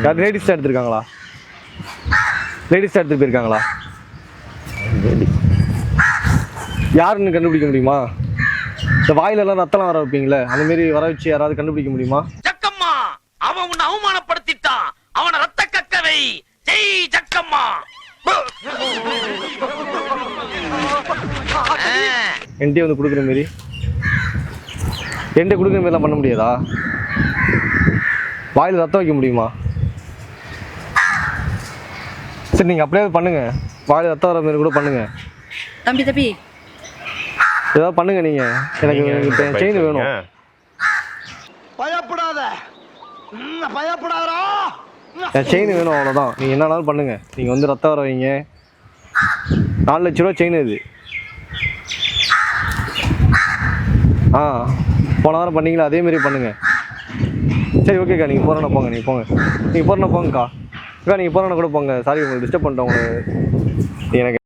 யார் லேடிஸ் தான் எடுத்துருக்காங்களா? லேடிஸ் தான் எடுத்துட்டு போயிருக்காங்களா? யாருன்னு கண்டுபிடிக்க முடியுமா? இந்த வாயிலெல்லாம் ரத்தம் வர வைப்பீங்களே, அந்த மாதிரி வர வச்சு யாராவது கண்டுபிடிக்க முடியுமா? ஜக்கம்மா, அவன் உன்னை அவமானப்படுத்திட்டான். அவனை ரத்த கக்கவை. ஜெய் ஜக்கம்மா. என்கிட்ட வந்து கொடுக்குற மாரி என்கிட்ட கொடுக்குற மாரிலாம் பண்ண முடியாதா? வாயில் ரத்தம் வைக்க முடியுமா? சரி நீங்கள் அப்படியே பண்ணுங்க. வாயில் ரத்தம் வர மாரி கூட பண்ணுங்க. தம்பி ஏதாவது பண்ணுங்க நீங்கள். எனக்கு செயின் வேணும். பயப்படாத, பயப்படாதா. என் செயின் வேணும், அவ்வளோதான். நீங்கள் என்னன்னாலும் பண்ணுங்க. நீங்கள் வந்து ரத்தம் வர வைங்க. 4 லட்ச ரூபா செயின் இது. போன வாரம் பண்ணீங்களா, அதேமாரி பண்ணுங்க. சரி ஓகேக்கா, நீங்கள் போகிறேன்னா போங்க. நீங்கள் போங்க, நீங்கள் போகிறேன்னா போங்கக்கா. அக்கா நீங்கள் போகிறேன்னா கூட போங்க. சாரி உங்களுக்கு டிஸ்டர்ப் பண்ணிட்டேன். உங்களுக்கு எனக்கு